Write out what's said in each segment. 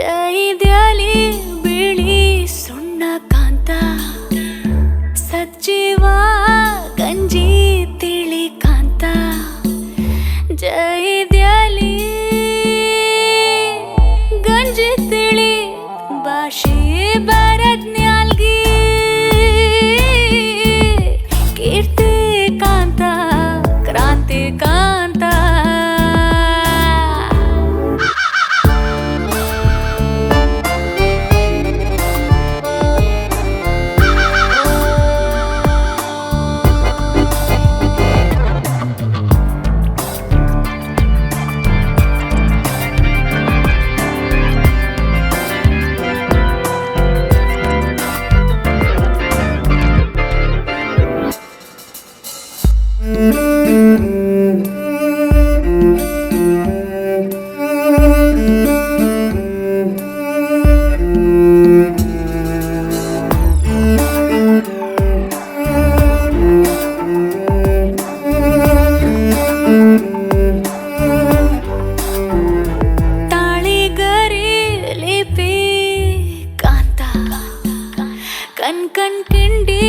ಜೈದ್ಯಾಲಿ ಬಿಳಿ ಸುಣ್ಣ ಕಾಂತ ಸಜ್ಜಿವ ಗಂಜಿ ತಿಳಿ ಕಾಂತ ಜೈದ್ಯಾಲಿ ಗಂಜಿ ತಿಳಿ ಭಾಷೆ ಬರದ್ನ್ಯಾಲ್ಗಿ ಕೀರ್ತಿ ಕಾಂತ ಕ್ರಾಂತಿ ಕಾಂತ ಕಣ್ ಕಣ್ ಕಿಂಡಿ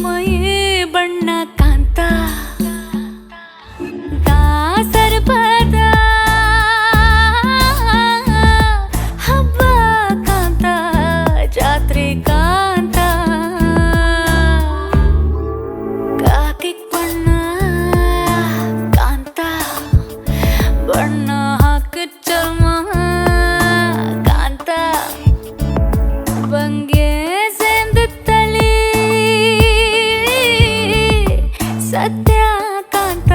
ಮೈ ಬಣ್ಣ ಕಾಂತ ದಾಸರ ಪದ ಹಬ್ಬ ಕಾಂತ ಜಾತ್ರೆ ಕಾಂತ ಕಾಕಿಕ್ ಬಣ್ಣ ಕಾಂತ ಬಣ್ಣ ಹಾಕಿದ ಚರ್ಮ ಕಾಂತ ಬಂಗೆ ಸತ್ಯ ಕಾಂತ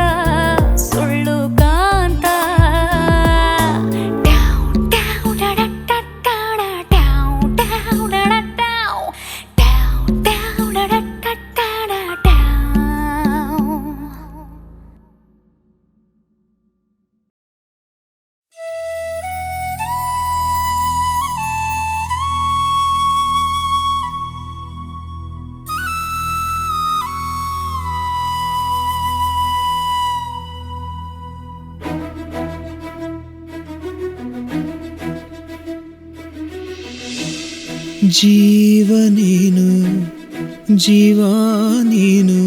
ಸುಳ್ಳು ಕಾಂತ ಜೀವ ನೀನು ಜೀವ ನೀನು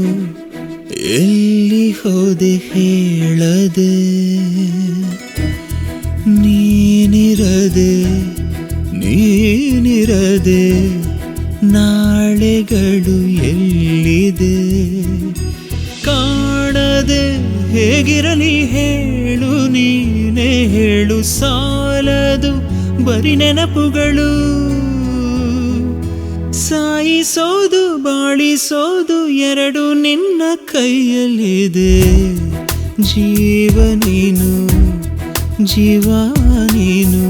ಎಲ್ಲಿ ಹೋದೆ ಹೇಳದೆ ನೀನಿರದೆ ನಾಳೆಗಳು ಎಲ್ಲಿದೆ ಕಾಣದೆ ಹೇಗಿರಲಿ ಹೇಳು ನೀನೇ ಹೇಳು ಸಾಲದು ಬರಿ ನೆನಪುಗಳು ಸಾಯಿಸೋದು ಬಾಳಿಸೋದು ಎರಡು ನಿನ್ನ ಕೈಯಲ್ಲಿದೆ ಜೀವ ನೀನು ಜೀವ ನೀನು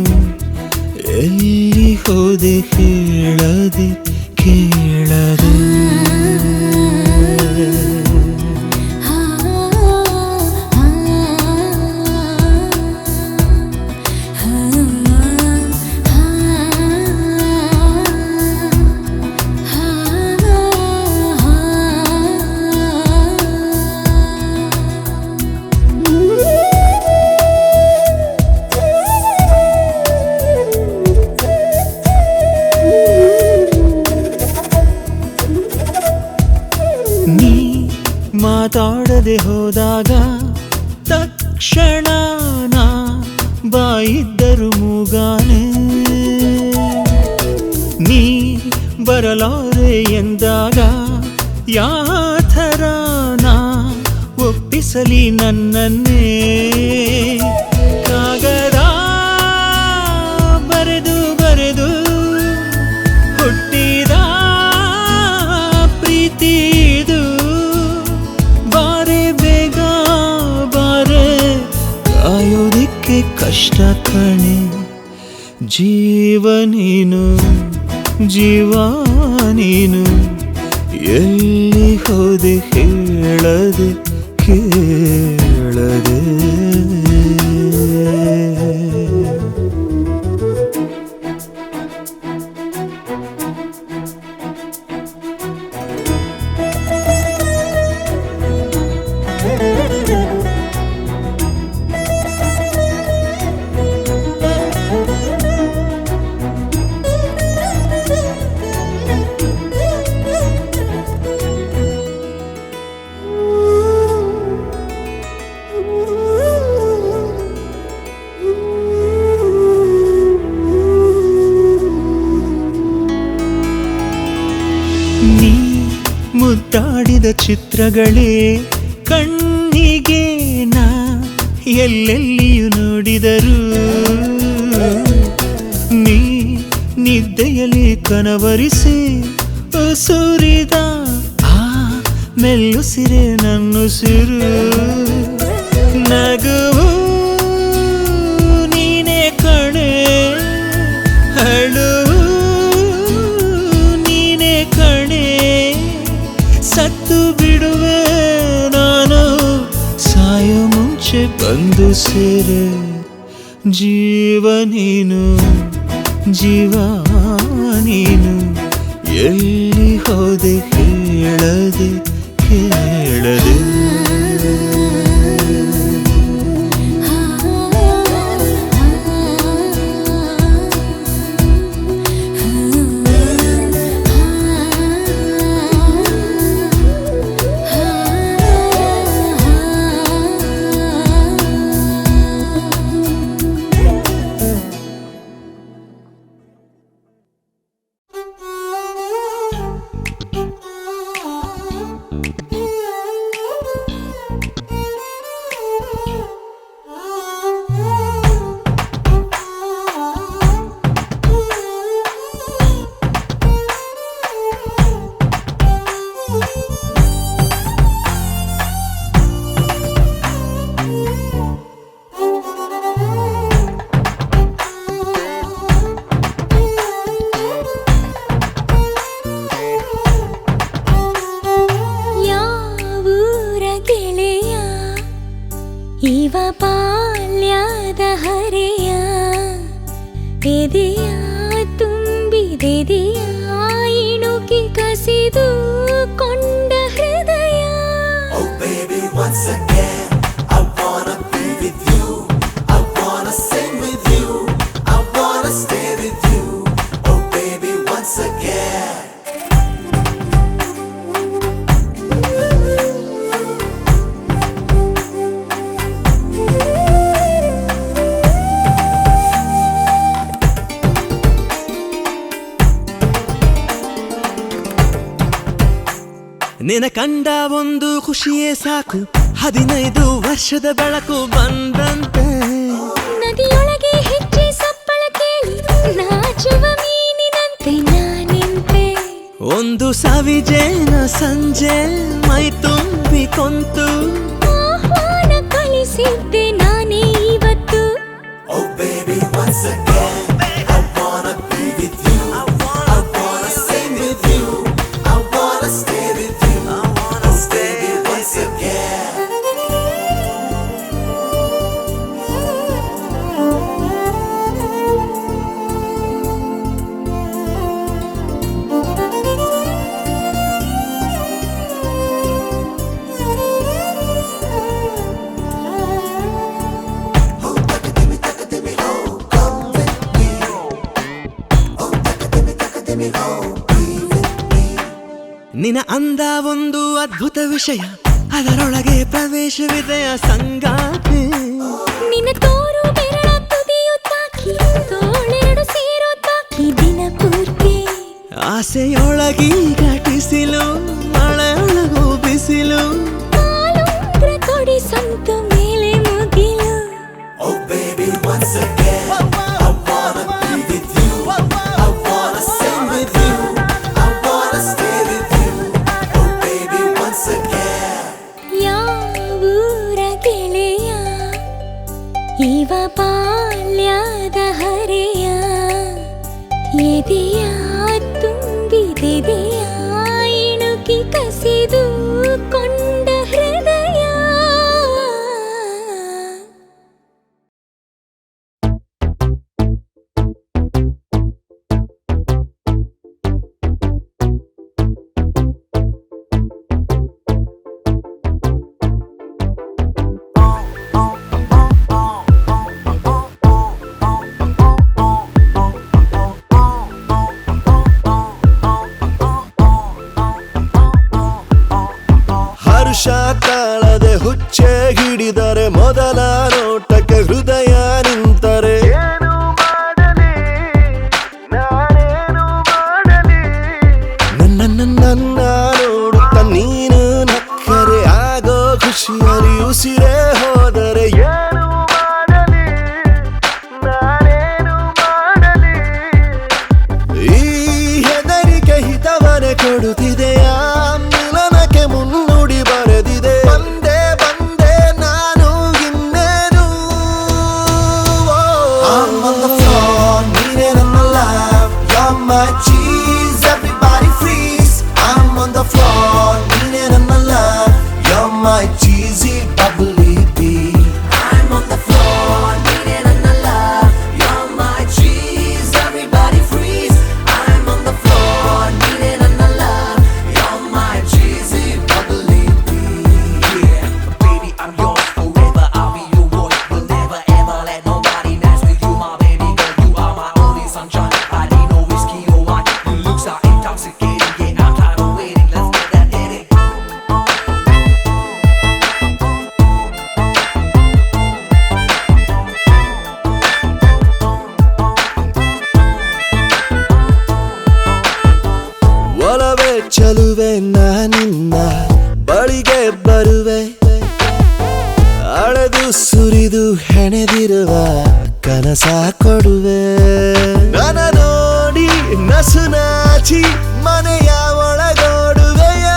ಎಲ್ಲಿ ಹೋದೆ ಹೇಳದೆ ಕೇಳದೆ ಮಾತಾಡದೆ ಹೋದಾಗ ತಕ್ಷಣ ನಾ ಬಾಯಿದ್ದರು ಮೂಗಾನೆ ನೀ ಬರಲಾರೆ ಎಂದಾಗ ಯಾಥರ ನಾ ಒಪ್ಪಿಸಲಿ ನನ್ನನ್ನೇ ಕಾಗದ ಬರೆದು ಬರೆದು ಹುಟ್ಟಿದ ಪ್ರೀತಿದು ಕಾಯೋದಿಕ್ಕೆ ಕಷ್ಟ ಕಣೆ ಜೀವ ನೀನು ಜೀವ ನೀನು ಎಲ್ಲಿ ಹೋದೆ ಹೇಳದೆ ಕೇಳದೆ ಮುತ್ತಾಡಿದ ಚಿತ್ರಗಳೇ ಕಣ್ಣಿಗೆ ನಾ ಎಲ್ಲೆಲ್ಲಿಯೂ ನೋಡಿದರು ನೀ ನಿದ್ದೆಯಲ್ಲಿ ಕನವರಿಸಿ ಸುರಿದ ಆ ಮೆಲ್ಲುಸಿರೆ ನನ್ನುಸಿರು ನಗುವು ನೀನೇ ಕಣೆ ಅಳುವು ನೀನೇ ಕಣೆ ಸತ್ತು ಬಿಡುವೆ ನಾನು ಸಾಯೋ ಮುಂಚೆ ಬಂದು ಸೇರೆ ಜೀವ ನೀನು ಜೀವ ನೀನು ಎಲ್ಲಿ ಹೋದೆ ಹೇಳದೆ ಕೇಳದೆ ಇವ ಬಾಲ್ಯದ ಹರೆಯ ಎದೆಯ ತುಂಬಿದೆದೆಯ ಇಣುಕಿ ಕಸಿದು ಕೊಂಡ ಹೃದಯ Oh baby once again I wanna be with you I wanna sing with you I wanna stay with you Oh baby once again ನಿನ ಕಂಡ ಒಂದು ಖುಷಿಯೇ ಸಾಕು 15 ವರ್ಷದ ಬೆಳಕು ಬಂದಂತೆ ನದಿಯೊಳಗೆ ಹೆಜ್ಜೆ ಸಪ್ಪಳ ಕೇಳಿ ನಾಚುವ ಮೀನಿನಂತೆ ನಾನಿಂತೆ ಒಂದು ಸವಿಜೇನ ಸಂಜೆ ಮೈ ತುಂಬಿ ಕೊಂತು ಆಹ್ವಾನ ಕಳಿಸಿದ್ದೆ ನಾನೇ ಇವತ್ತು Oh baby once again I wanna be with you I wanna sing with you I wanna stay with you I wanna stay once again ನಿನ ಅಂದ ಒಂದು ಅದ್ಭುತ ವಿಷಯ ಅದರೊಳಗೆ ಪ್ರವೇಶವಿದೆಯ ಸಂಗಾತಿ ನಿನ್ನ ತೋರು ಬೆರಳ ತುದಿಯು ತಾಕಿ ತೋಳೆರಡು ಸೇರೋ ತಾಕಿ ದಿನ ಪೂರ್ತಿ ಆಸೆಯೊಳಗಿ ಘಟಿಸಿಲು ಮಳೆಯೊಳಗೂ ಬಿಸಿಲು ಕಾಲುಂಗ್ರ ಕೊಡಿ ಸಂತು ಮೇಲೆ ಮುಗಿಲು Oh baby once again I wanna be with you I wanna sing with you I wanna stay with you Oh baby once again ಯಾವೂರ ಗೆಳೆಯ ಇವ ಬಾಲ್ಯದ ಹರೆಯ ಎದೆಯ ತುಂಬಿದೆದೆಯ ಇಣುಕಿ ಕಸಿದು ಕೊಂಡ ಹೃದಯ ಹರ್ಷ ತಾಳದೆ ಹುಚ್ಚೆ ಹಿಡಿದರೆ ಮೊದಲ ನೋಟಕ್ಕೆ ಹೃದಯ ನಿಂತರೆ ನನ್ನ ನೋಡುತ್ತ ನೀ ಕೊಡುತ್ತಿದೆಯಾ ಮಿಲನಕ್ಕೆ ಮುನ್ನುಡಿ ಬರೆದಿದೆ ಬಂದೆ ಬಂದೆ ನಾನು ಇನ್ನೇನು I'm on the floor, needed in my life. You're my cheese, everybody freeze. I'm on the floor, needed in my life. You're my cheesy, bubbly bee. I'm on the floor, needed in my life. You're my cheese, everybody freeze. I'm on the floor, needed in my life. You're my cheesy, bubbly bee. Yeah, baby, I'm yours forever. I'll be your boy. Will never ever let nobody mess with you, my baby girl. You are my only sunshine. I need no whiskey or wine. Your looks are intoxicating. Yeah, I'm tired of waiting. Let's get that hitting. ಒಲವೇ ಚಲುವೆ ನಾನಿನ್ನ ಬಳಿಗೆ ಬರುವೆ ಅಳೆದು ಸುರಿದು ಹೆಣೆದಿರುವ ಕನಸ ಕೊಡುವೆ ನನ ನೋಡಿ ನಸು ನಾಚಿ ಮನೆಯ ಒಳಗೋಡುವೆಯ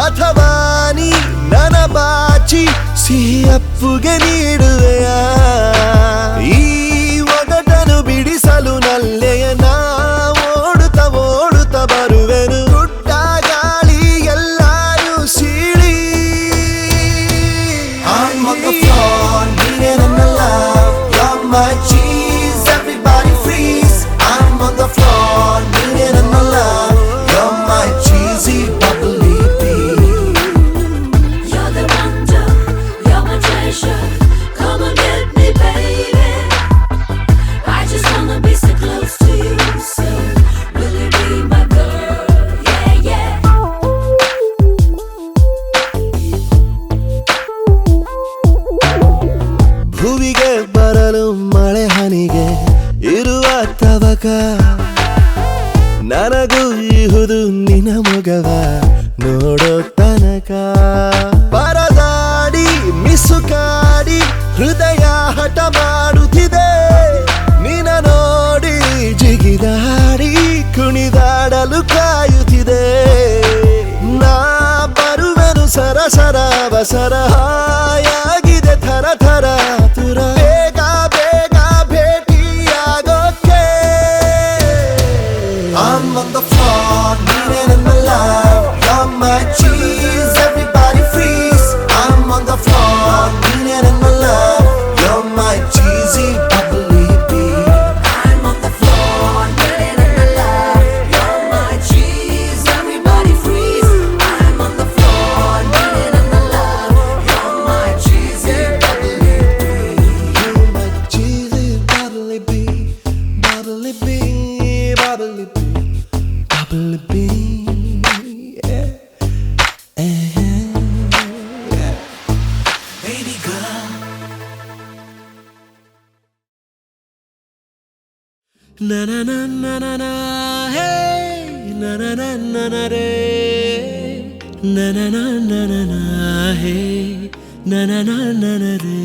ಅಥವಾ ನೀ ನನ ಬಾಚಿ ಸಿಹಿ ಅಪ್ಪುಗೆ ನೀಡುವೆಯ ಈ ಒಗಟನು ಬಿಡಿಸಲು ನಲ್ಲೆಯ ನಾ ಓಡುತ್ತ ಓಡುತ್ತ ಬರುವೆನು ಗುಡ್ಡ ಗಾಳಿ ಎಲ್ಲಾರು ಸೀಳಿ I'm on the floor, needed in my life. You're my cheese, everybody freeze. I'm on the floor, needed in my life. You're my cheesy, bubbly bee. You're the wonder, you're my treasure. Come and get me, baby. I just wanna be so close to you. So will you be my girl? Yeah, yeah. ಭುವಿಗೆ ಬರಲು ಮಳೆ ಹನಿಗೆ ಇರುವ ತವಕ ನನಗೂ ಇಹುದು ನಿನ ಮೊಗವ ನೋಡೋ ತನಕ ಪರದಾಡಿ ಮಿಸುಕಾಡಿ ಹೃದಯ ಹಠ ಮಾಡುತ್ತಿದೆ ನಿನ ನೋಡಿ ಜಿಗಿದಾಡಿ ಕುಣಿದಾಡಲು ಕಾಯುತ್ತಿದೆ ನಾ ಬರುವೆನು ಸರಸರ ಅವಸರ ಹಾಯಾಗಿದೆ ಥರ ಥರ ತುರ ಬೇಗ ಬೇಗ ಭೇಟಿಯಾಗೋಕೆ I'm on the floor, needed in my life. You're my cheese, everybody freeze. I'm on the floor, needed in my life. You're my cheesy, bubbly bee. I'm on the floor, needed in my life. You're my cheese, everybody freeze. I'm on the floor, needed in my life. You're my cheesy, bubbly bee. You're my cheesy bubbly bee, bubbly bee, bubbly bee, bubbly bee. Yeah. Yeah. Baby girl. Na na na na na na hey na na na na na re na na na na na na hey na na na na na re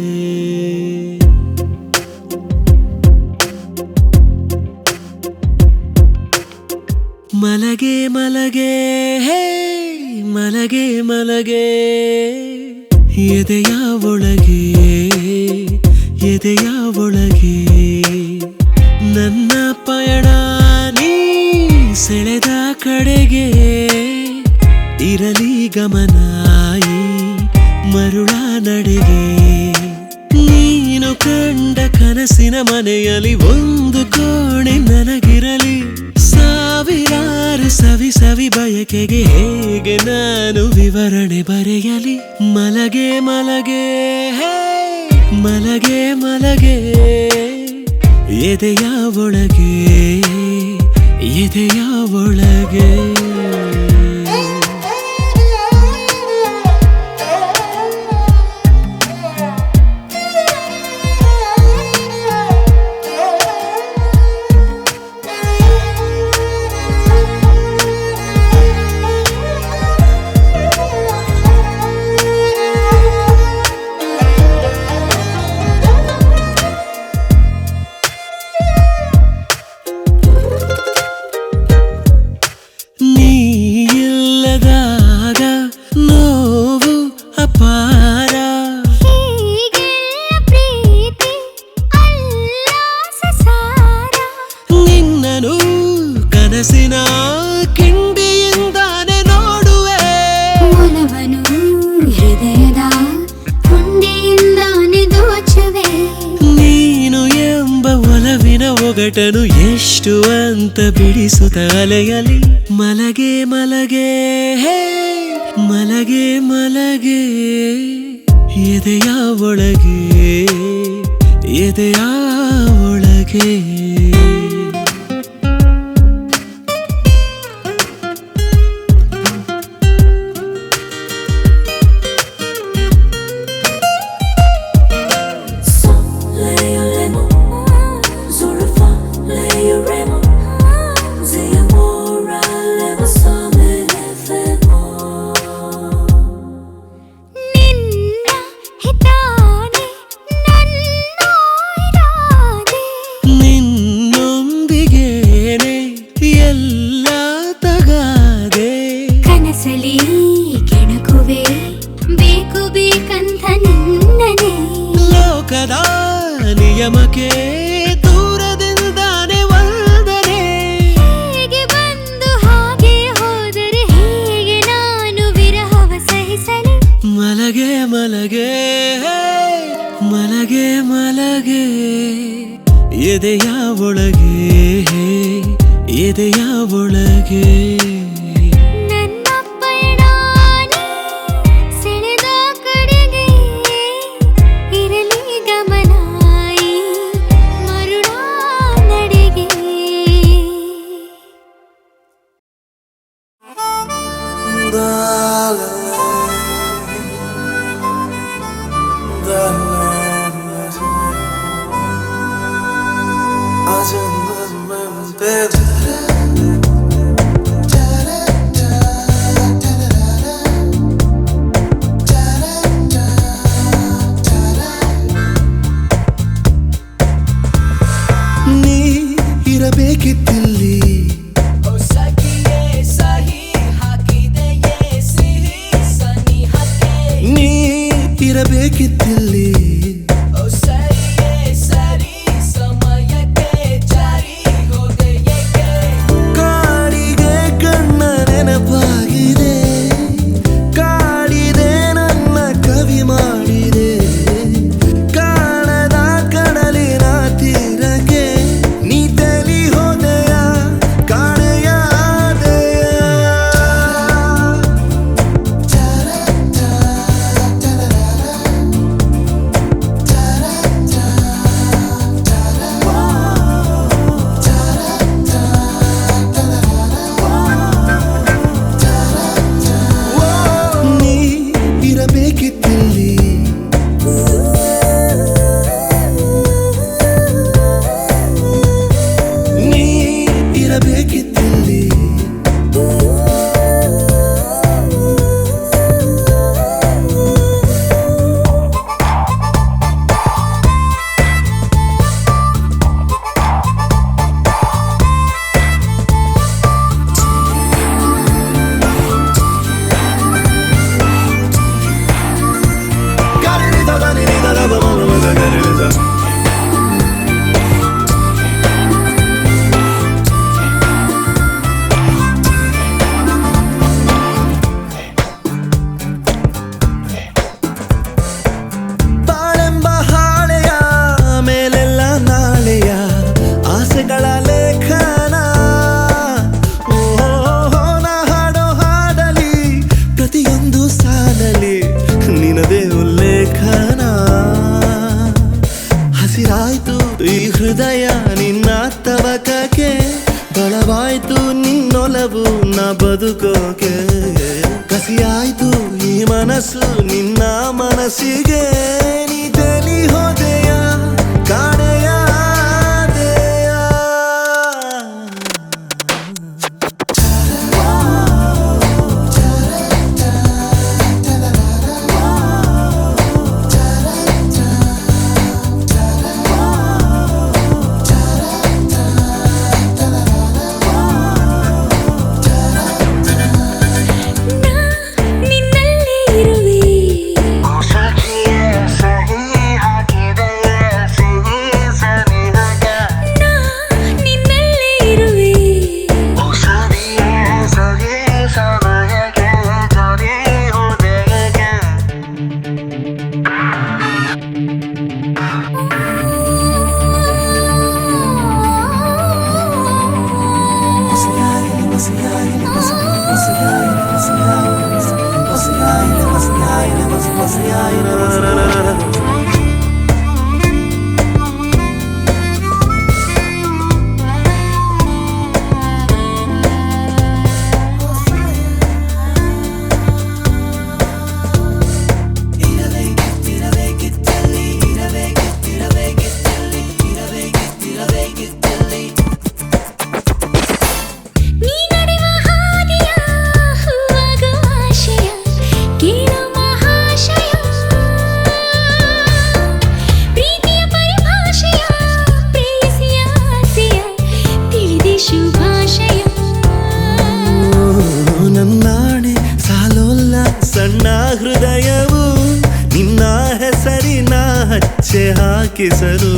ಮಲಗೆ ಮಲಗೆ ಹೇ ಮಲಗೆ ಮಲಗೆ ಎದೆಯ ಒಳಗೆ ಎದೆಯ ಒಳಗೆ ನನ್ನ ಪಯಣ ನೀ ಸೆಳೆದ ಕಡೆಗೆ ಇರಲಿ ಗಮನಾಯಿ ಮರುಳ ನಡೆಗೆ ನೀನು ಕಂಡ ಕನಸಿನ ಮನೆಯಲ್ಲಿ ಒಂದು ಕೋಣೆ ನನಗಿರಲಿ ಸಾವಿರಾರು ಸವಿ ಸವಿ ಬಯಕೆಗೆ ಹೇಗೆ ನಾನು ವಿವರಣೆ ಬರೆಯಲಿ ಮಲಗೆ ಮಲಗೆ ಹೇ ಮಲಗೆ ಮಲಗೆ ಎದೆಯ ಒಳಗೆ ಎದೆಯ ಒಳಗೆ ಮನಸ್ಸಿನ ಕಿಂಡಿಯಿಂದಾನೆ ನೋಡುವೆ ಒಲವನು ಹೃದಯದ ಹುಂಡಿಯಿಂದಾನೆ ದೋಚುವೆ ನೀನು ಎಂಬ ಒಲವಿನ ಒಗಟನು ಎಷ್ಟು ಅಂತ ಬಿಡಿಸುತ್ತ ಅಲೆಯಲಿ ಮಲಗೆ ಮಲಗೆ ಹೇ ಮಲಗೆ ಮಲಗೆ ಎದೆಯ ಒಳಗೆ ಎದೆಯ ಒಳಗೆ ಲೋಕದ ನಿಯಮಕ್ಕೆ ದೂರದಿಂದಾನೆ ವಂದನೆ ಹೇಗೆ ಬಂದು ಹಾಗೆ ಹೋದರೆ ಹೇಗೆ ನಾನು ವಿರಹವ ಸಹಿಸಲಿ ಮಲಗೆ ಮಲಗೆ ಮಲಗೆ ಮಲಗೆ ಎದೆಯ ಒಳಗೆ ಎದೆಯ ಒಳಗೆ ನೀ ಇರಬೇಕಿತ್ತಿಲ್ಲಿ ನೀ ಇರಬೇಕಿತ್ತಿಲ್ಲಿ ಕಾಡಿಗೆ ಕಣ್ಣ ನೆನಪಾಗಿದೆ ಕಾಡಿದೆ ನನ್ನ ಕವಿ ಮಾಡಿದೆ ಕಾಣದ ಕಡಲಿನ ತೀರಕ್ಕೆ ನೀ ತಲಿ ಹೋದೆಯ ಕಾಣೆಯಾದೆಯ ನೀ ಇರಬೇಕಿತ್ತಿಲ್ಲಿ ನೀ ಇರಬೇಕಿತ್ತಿಲ್ಲಿ ಬಾಳೆಂಬ ಹಾಳೆಯ ಮೇಲೆಲ್ಲ ನಾಳೆಯ ಆಸೆಗಳ ಲೇಖನ ಓಹೋ ನಾ ಹಾಡೋ ಹಾಡಲಿ ಪ್ರತಿಯೊಂದು ಸಾಲಲಿ ನಿನದೇ ಉಲ್ಲೇಖನ ಹಸಿರಾಯ್ತು ಈ ಹೃದಯ ನಿನ್ನ ತವಕಕ್ಕೆ ಬಲವಾಯ್ತು ನಿನ್ನೊಲವು ನಾ ಬದುಕೋಕೆ ಕಸಿಯಾಯ್ತು ಈ ಮನಸ್ಸು ನಿನ್ನ ಮನಸ್ಸಿಗೆ ನೀ ತಲಿ ಹೋದೆಯ ಕಾಣೆಯಾದೆಯ ನಿನ್ನಲ್ಲಿ ಇರುವೆ ಸಖಿಯೇ ಸಹಿ ಹಾಕಿದೆಯ ನೀ ನಡೆವ ಹಾದಿಯ ಹೂವಾಗುವ ಆಶಯ ಕೇಳೋ ಮಹಾಶಯ ಪ್ರೀತಿಯ ಪರಿಭಾಷೆಯ ಪ್ರೇಯಸಿಯ ಆಸೆಯ ತಿಳಿದೆ ಶುಭಾಶಯ ನನ್ನಾಣೆ ಸಾಲೋಲ್ಲ ಸಣ್ಣ ಹೃದಯವು ನಿನ್ನ ಹೆಸರಿನ ಹಚ್ಚೆ ಹಾಕಿಸಲು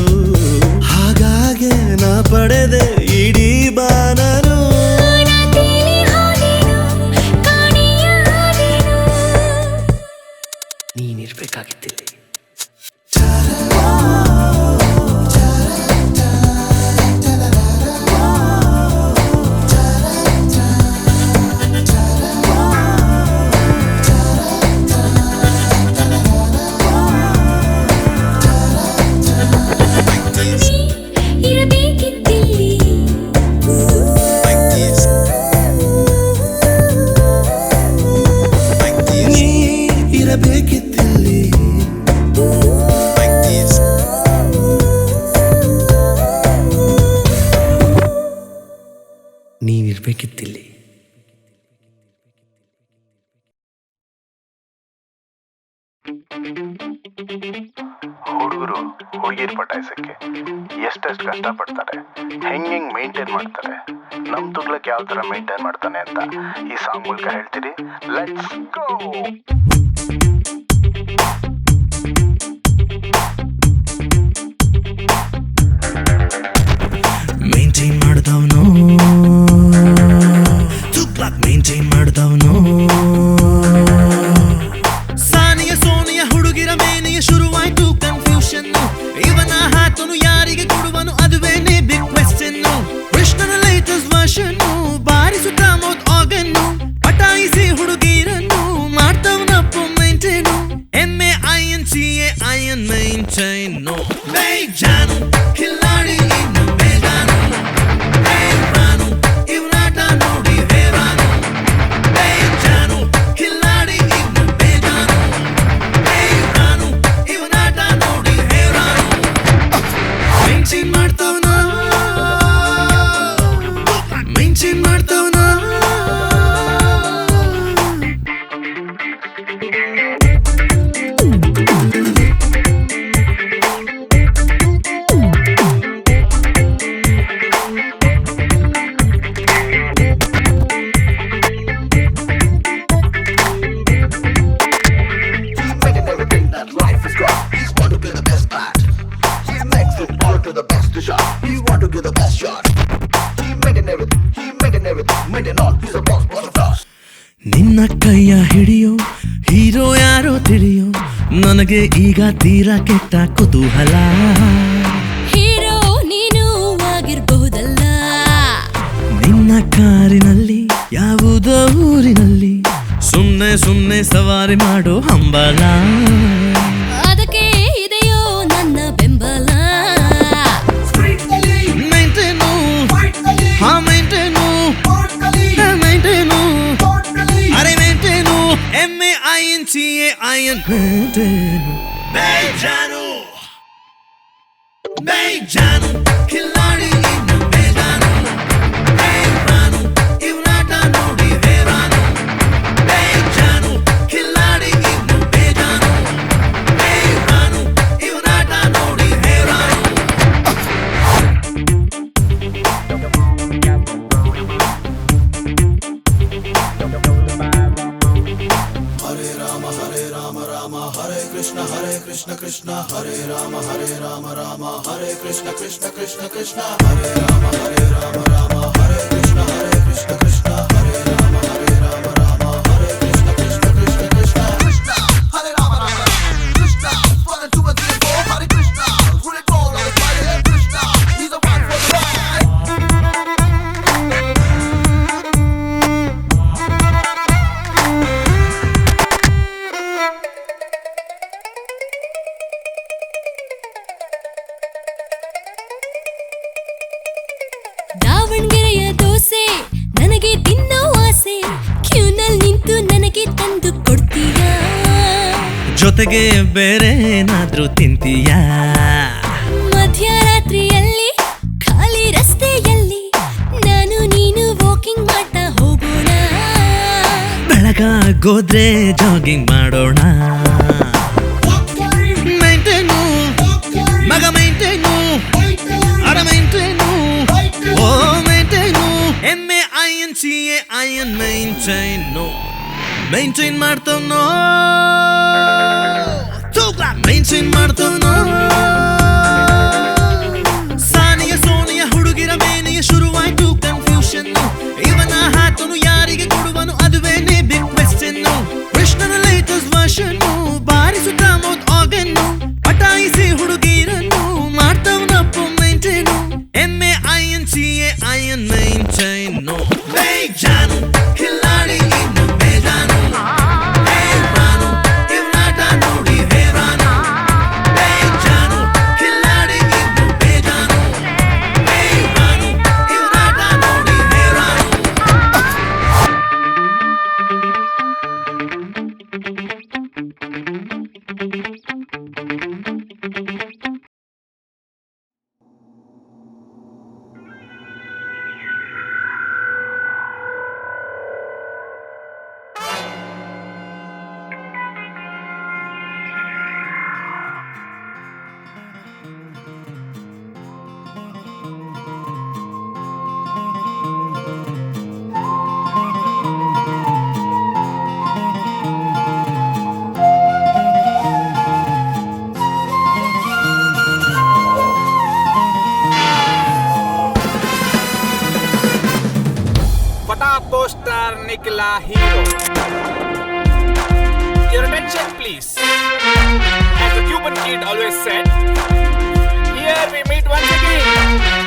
ಹಾಗಾಗಿ ನಾ ಪಡೆದೆ ಇಡೀ ಬಾನನು ನಾ ತೇಲಿ ಹೋದೆನು ಕಾಣೆಯಾದೆನು ನೀನಿರ್ಬೇಕಾಗಿತ್ತಿಲ್ಲ ನೀ ಇರಬೇಕಿದ್ದಿಲ್ಲಿ ನೀ ಇರಬೇಕಿತ್ತಿಲ್ಲಿ ನೀನಿರ್ಬೇಕಿತ್ತಿಲ್ಲಿ ಹುಡುಗರು ಹುಡುಗಿರ್ ಪಟಾಯಿಸಕ್ಕೆ ಎಷ್ಟೆಷ್ಟು ಕಷ್ಟಪಡ್ತಾರೆ ಹೆಂಗ್ ಮೇಂಟೈನ್ ಮಾಡ್ತಾರೆ ನಮ್ ತುಗ್ಲಕ್ ಯಾವ ತರ ಮೇಂಟೈನ್ ಮಾಡ್ತಾನೆ ಅಂತ ಈ ಸಾಂಗ್ ಮೂಲಕ ಹೇಳ್ತೀರಿ. Let's go. ಮೇಂಟೈನ್ ಮಾಡ್ದವನು ತುಗ್ಲಾಕ್ ಮೇಂಟೈನ್ ಮಾಡ್ದವನು ಸಾನಿಯ ಸೋನಿಯ ಹುಡುಗಿರ ಮೇನೆಯ ಶುರುವಾಯ್ತು ಕನ್ಫ್ಯೂಷನ್ ಇವನ ಹಾತನು ಯಾರಿಗೆ ಕೊಡುವನು ಅದುವೇನೆ ಬಿಗ್ ಕ್ವೆಶ್ಚನ್ ಕೃಷ್ಣನ ಲೇಟೆಸ್ಟ್ ವರ್ಷನ್ ಬಾರಿಸುತ್ತ ಮೌತ್ ಆರ್ಗನ್ನು ಪಟಾಯಿಸಿ ಹುಡುಗಿರನ್ನು ಮಾಡ್ತವನಪ್ಪು ಮೇಂಟೈನು MAINCAIN ಮೇಂಟೈನು ಬೇಜಾನು ಕಿಲ್ಲಾಡಿ ಇನ್ನು ಬೇಜಾನು ಹೇರಾನು ಇವನಾಟ ನೋಡಿ ಹೇರಾನು ಬೇಜಾನು ಕಿಲ್ಲಾಡಿ ಇನ್ನು ಬೇಜಾನು ಹೇರಾನು ಇವನಾಟ ನೋಡಿ ಹೇರಾನು ಮೇಂಟೈನ್ ಮಾಡ್ತವನ ಮೇಂಟೈನ್ ಮಾಡ್ತವನ He's making everything that life is got. He's want to be the best at. He makes it all to the best shot. He want to get the best shot. He making everything all. He's a boss of us. ನಿನ್ನ ಕೈಯ ಹಿಡಿಯೋ hero ಯಾರೋ ತಿಳಿಯೋ ನನಗೆ ಈಗ ತೀರಾ ಕೆಟ್ಟ ಕುತೂಹಲ hero ನೀನು ಆಗಿರಬಹುದಲ್ಲ ನಿನ್ನ ಕಾರಿನಲ್ಲಿ ಯಾವುದೋ ಊರಿನಲ್ಲಿ ಸುಮ್ನೆ ಸುಮ್ನೆ ಸವಾರಿ ಮಾಡೋ ಹಂಬಲ ಅದಕ್ಕೆ ಇದೆಯೋ ನನ್ನ ಬೆಂಬಲ ಮೇಂಟೇನು ಹಾ ಮೇಂಟೇನು ಮೇಂಟೇನು ಅರೆ ಮೇಂಟೇನು MAINCAIN ಮೇಂಟೇನು ಬೇಜಾನು ಬೇಜಾನು ಕಿಲ್ಲಾಡಿ ಇನ್ನು ಬೇಜಾನು ಹೇರಾನು ಇವನಾಟ ನೋಡಿ ಹೇರಾನು ಬೇಜಾನು ಕಿಲ್ಲಾಡಿ ಇನ್ನು ಬೇಜಾನು ಹೇರಾನು ಇವನಾಟ ನೋಡಿ ಹೇರಾನು Krishna Krishna Hare Rama Rama Hare Krishna Krishna Krishna Krishna Hare Rama Rama Hare Krishna Krishna Hare Rama Rama Hare Krishna Krishna Krishna Krishna Krishna Hare Rama Krishna 1 and 2 and 3 and 4 Hare Krishna Rule it all on the fire Hare Krishna He's the one for the ride dosa ನನಗೆ ತಿನ್ನೋ ಆಸೆ ಕ್ಯೂನಲ್ಲಿ ನಿಂತು ನನಗೆ ತಂದು ಕೊಡ್ತೀಯಾ ಜೊತೆಗೆ ಬೇರೆ ಏನಾದ್ರೂ ತಿಂತೀಯಾ ಮಧ್ಯರಾತ್ರಿಯಲ್ಲಿ ಖಾಲಿ ರಸ್ತೆಯಲ್ಲಿ ನಾನು ನೀನು ವಾಕಿಂಗ್ ಮಾಡ್ತಾ ಹೋಗೋಣ ಬೆಳಗಾಗೋದ್ರೆ ಜಾಗಿಂಗ್ ಮಾಡೋಣ ಮೈಂಟೇನು ಮಗ ಮೈಂಟೇನು ಅರ ಮೈಂಟೇನು ಓ ಮೈಂಟೇನು MAINTAIN ಮೈಂಟೇನು ಮೈಂಟೈನ್ ಮಾಡ್ತಾನೋ ತೂಗ್ಲ ಮೈಂಟೈನ್ ಮಾಡ್ತಾನೋ ಸಾನಿಯ ಸೋನಿಯ ಹುಡುಗಿರ ಮೇನೆಯ ಶುರುವಾಯ್ತು ಕನ್ಫ್ಯೂಷನ್ ಇವನ ಹಾತನು ಯಾರಿಗೆ ಕೊಡುವನು ಅದುವೇನೆ ಬಿಗ್ ಕ್ವೆಶ್ಚನ್ ಕೃಷ್ಣನ ಲೇಟೆಸ್ಟ್ ವರ್ಷನ್ ಬಾರಿಸುತ್ತ ಮೌತ್ ಆರ್ಗನ್ನು ಪಟಾಯಿಸಿ ಹುಡುಗಿರನ್ನು ಮಾಡ್ತವನಪ್ಪು ಮೈಂಟೇನು MAINTAIN ಮೈಂಟೈನು ಬೇಜಾನು ಖಿಲ್ಲಾಡಿ ಇನ್ನು ಬೇಜಾನು ಹೇರಾನು ಇವ್ನಾಟ ನೋಡಿ ಹೇರಾನು ಬೇಜಾನು ಖಿಲ್ಲಾಡಿ ಇನ್ನು ಬೇಜಾನು ಹೇರಾನು ಇವ್ನಾಟ ನೋಡಿ ಹೇರಾನು फटा पोस्टर निकला hero Your attention please As the Cuban kid always said Here we meet once again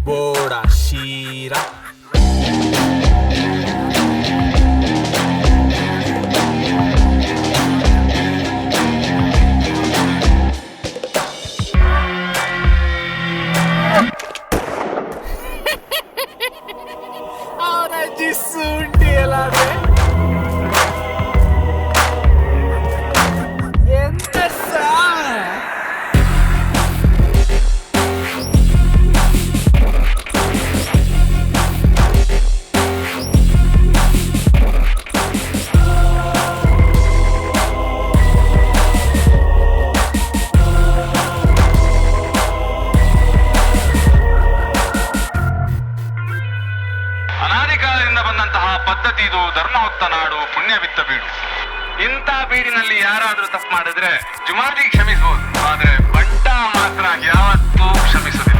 Boda Shira Ahora Jisundi elade Enta sa ಅನಾದಿಕಾಲದಿಂದ ಬಂದಂತಹ ಪದ್ಧತಿ ಇದು ಧರ್ಮ ಹೊತ್ತ ನಾಡು ಪುಣ್ಯವಿತ್ತ ಬೀಡು ಇಂಥ ಬೀಡಿನಲ್ಲಿ ಯಾರಾದ್ರೂ ತಪ್ಪು ಮಾಡಿದ್ರೆ ಜುಮಾರ್ಜಿ ಕ್ಷಮಿಸಬಹುದು ಆದ್ರೆ ಬಂಟ ಮಾತ್ರ ಯಾವತ್ತೂ ಕ್ಷಮಿಸುವುದಿಲ್ಲ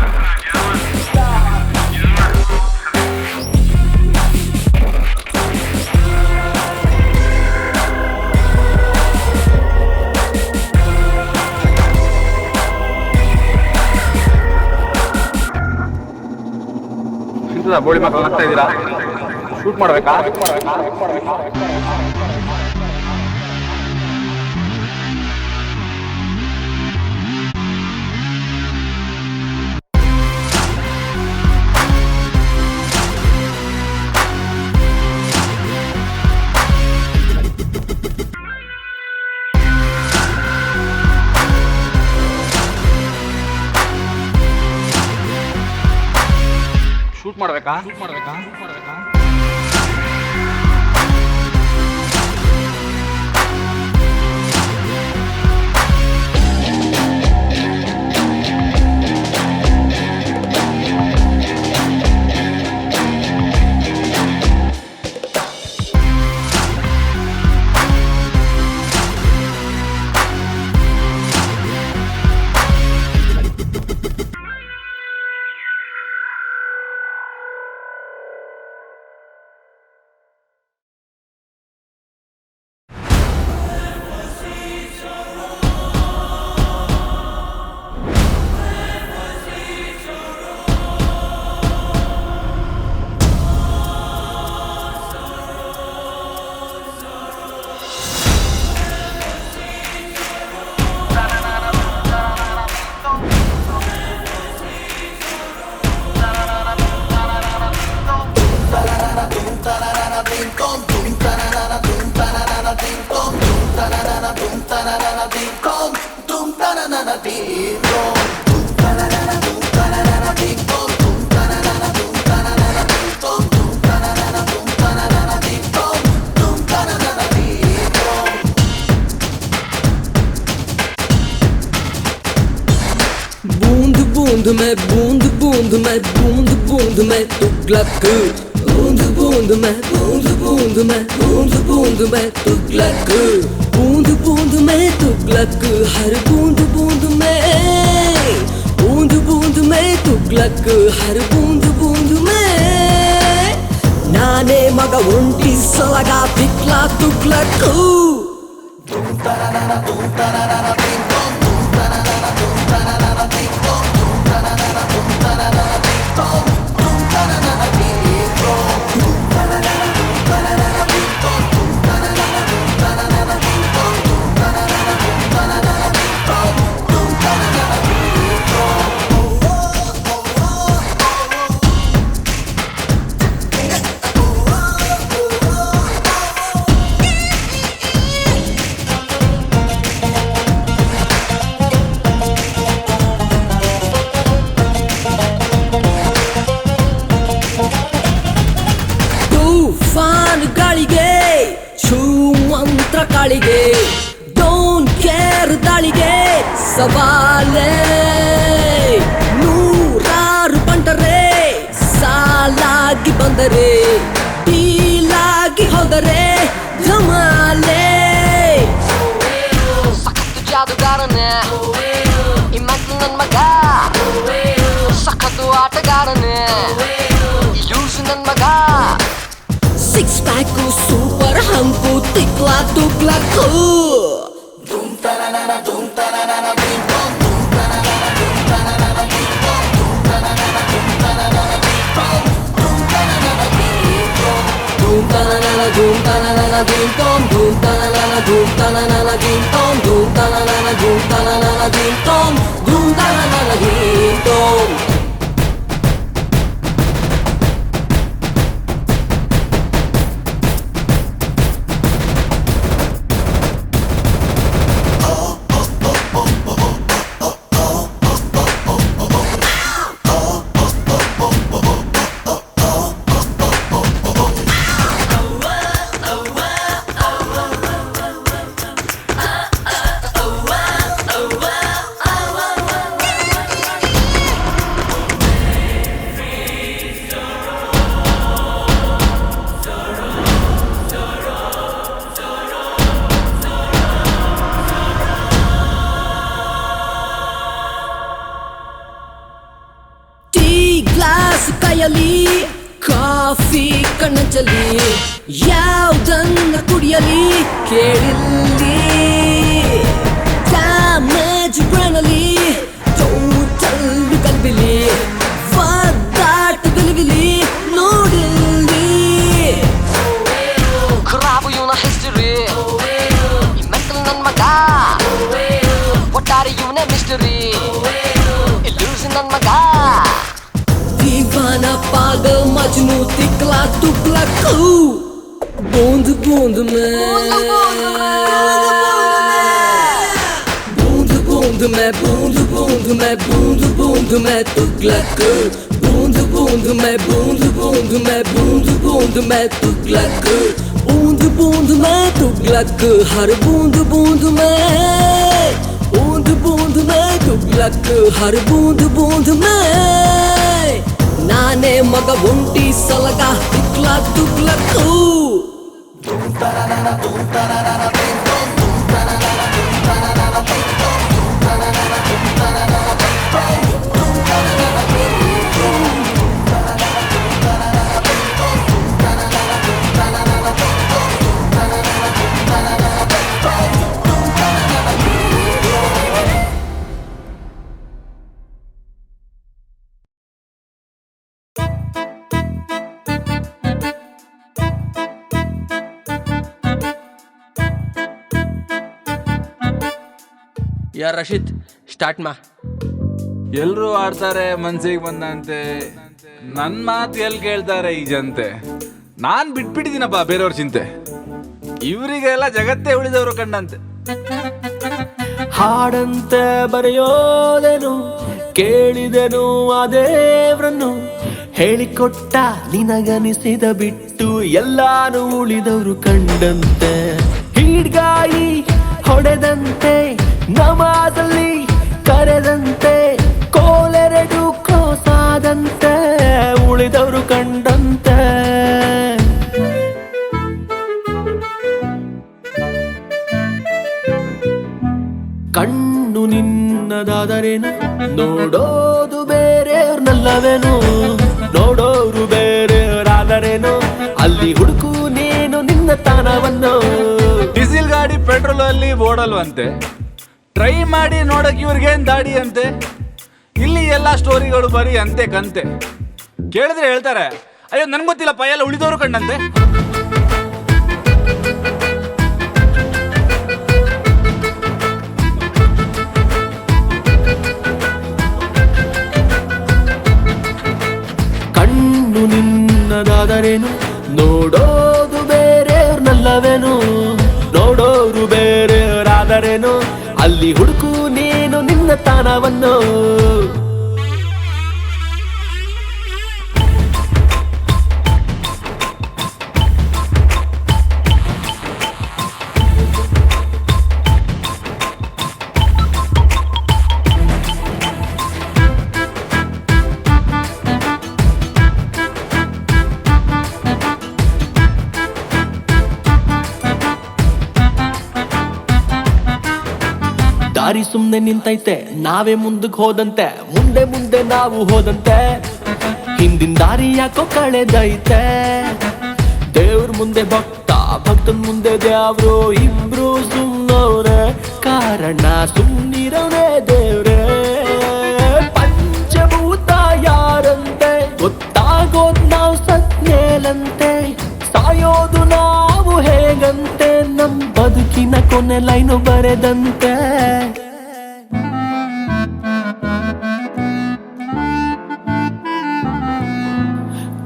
ಬೋಳಿ ಮಕ್ಕಳು ಆಗ್ತಾ ಇದ್ದೀರಾ ಶೂಟ್ ಮಾಡ್ಬೇಕಾ ಶೂಟ್ ಮಾಡ್ಬೇಕಾ बूंद में बूंद बूंद में बूंद बूंद में तुगलक बूंद बूंद में बूंद बूंद में बूंद बूंद में तुगलक बूंद बूंद में तुगलक हर बूंद बूंद में बूंद बूंद में तुगलक हर बूंद बूंद में नाने मग उंटी सलगा तिक्ला तुगलक ಕಾಳಿಗೆ ಡೋಂಟ್ ಕೇರ್ ದಾಳಿಗೆ ಸವಾಲೆ ನೂರಾರು ಬಂಟರೆ ಸಾಲಾಗಿ ಬಂದರೆ ಡೀಲಾಗಿ ಹೋದರೆ ಧಮಾಲೆ ಸಖತ್ತು ಜಾದುಗಾರನೆ ಇಮ್ಮತ್ತು ನನ್ನ ಮಗ ಸಖತ್ತು ಆಟಗಾರನೆ ಯೂಸ್ ನನ್ನ ಮಗ ಸಿಕ್ಸ್ ಪ್ಯಾಕು ಸೂಪರ್ ಹಂಕು ತಿಕ್ಲಾ ತುಕ್ಲಕ್ಕು ಕೈಯಲ್ಲಿ ಕಾಫಿ ಕಣ್ಣಂಚಲಿ ಯಾವುದನ್ನ ಕುಡಿಯಲಿ ಕೇಳಿಲ್ಲಿ ಡ್ಯಾಮೇಜ್ ಬ್ರೈನಲ್ಲಿ ಟೋಟಲ್ ಕಲ್ಬಿಲಿ ಫಾದಾಟ್ ಗಲಿಬಿಲಿ ನೋಡಿಲ್ಲಿ ಖರಾಬು ಇವನ ಹಿಸ್ಟರಿ ಈ ಮೆಂಟಲ್ ನನ್ನ ಮಗ ಒಟ್ಟಾರೆ ಇವನೇ ಮಿಸ್ಟರಿ ಇಲ್ಯೂಷನ್ ನನ್ನ ಮಗ दीवाना पागल मजनू तिकला तुकलक बूंद बूंद में बूंद बूंद में बूंद बूंद में बूंद बूंद में तुगलक बूंद बूंद में बूंद बूंद में बूंद बूंद में तुगलक बूंद बूंद में तुगलक हर बूंद बूंद में बूंद बूंद में तुगलक हर बूंद बूंद में नाने मग उंटी सलगा तिक्ला तुगलक्कू ಯಾರ್ ರಶೀದ್ ಸ್ಟಾರ್ಟ್ ಮಾ. ಎಲ್ರು ಆಡ್ತಾರೆ ಮನ್ಸಿಗೆ ಬಂದಂತೆ, ನನ್ ಮಾತು ಎಲ್ಲಿ ಕೇಳ್ತಾರೆ ಈ ಜನತೆ. ನಾನ್ ಬಿಟ್ಬಿಟ್ಟಿದ್ದೀನಪ್ಪ ಬೇರೆಯವ್ರ ಚಿಂತೆ. ಇವರಿಗೆಲ್ಲ ಜಗತ್ತೇ ಉಳಿದವರು ಕಂಡಂತೆ. ಹಾಡಂತೆ ಬರೆಯೋದೆನು ಕೇಳಿದೆನು ಆ ದೇವ್ರನ್ನು, ಹೇಳಿಕೊಟ್ಟ ನಿನಗನಿಸಿದ ಬಿಟ್ಟು ಎಲ್ಲಾನು ಉಳಿದವರು ಕಂಡಂತೆ. ಹೀಡ್ಗಾಯಿ ಹೊಡೆದಂತೆ ನಮಾಜಲ್ಲಿ ಕರೆದಂತೆ, ಕೋಲೆರಡು ಕ್ರೋಸಾದಂತೆ ಉಳಿದವರು ಕಂಡಂತೆ. ಕಣ್ಣು ನಿನ್ನದಾದರೇನು ನೋಡೋದು ಬೇರೆಯವ್ರನ್ನಲ್ಲವೇನು, ನೋಡೋರು ಬೇರೆಯವರಾದರೇನು ಅಲ್ಲಿ ಹುಡುಕು ನೀನು ನಿನ್ನ ತಾನವನ್ನು. ಡೀಸೆಲ್ ಗಾಡಿ ಪೆಟ್ರೋಲ್ ಅಲ್ಲಿ ಓಡಲ್ವಂತೆ, ಟ್ರೈ ಮಾಡಿ ನೋಡಕ್ ಇವ್ರಿಗೇನ್ ದಾಡಿ ಅಂತೆ. ಇಲ್ಲಿ ಎಲ್ಲ ಸ್ಟೋರಿಗಳು ಬರೀ ಅಂತೆ ಕಂತೆ. ಕೇಳಿದ್ರೆ ಹೇಳ್ತಾರೆ ಅಯ್ಯೋ ನನ್ಗೆ ಗೊತ್ತಿಲ್ಲಪ್ಪ ಎಲ್ಲ ಉಳಿದವರು ಕಂಡಂತೆ. ಕಣ್ಣು ನಿನ್ನದಾದರೇನು ನೋಡೋದು ಬೇರೆಯವ್ರನ್ನಲ್ಲವೇನು, ನೋಡೋರು ಬೇರೆಯವರಾದರೇನು ಅಲ್ಲಿ ಹುಡುಕು ನೀನು ನಿನ್ನ ತಾನವನ್ನು. ದಾರಿ ಸುಮ್ನೆ ನಿಂತೈತೆ ನಾವೇ ಮುಂದಕ್ಕೆ ಹೋದಂತೆ, ಮುಂದೆ ಮುಂದೆ ನಾವು ಹೋದಂತೆ ಹಿಂದಿನ ದಾರಿ ಯಾಕೋ ಕಳೆದೈತೆ. ದೇವ್ರ ಮುಂದೆ ಭಕ್ತ, ಭಕ್ತನ್ ಮುಂದೆ ದೇವ್ರು, ಇಬ್ರು ಸುಮ್ಮನವ್ರೆ ಕಾರಣ ಸುಮ್ಮನಿರವೇ ದೇವ್ರೆ. ಪಂಚಭೂತ ಯಾರಂತೆ ಗೊತ್ತಾಗೋದ್ ನಾವು ಸತ್ಮೇಲಂತೆ, ಸಾಯೋದು ನಾವು ಹೇಗಂತೆ ನಮ್ ಬದುಕಿನ ಕೊನೆ ಲೈನು ಬರೆದಂತೆ.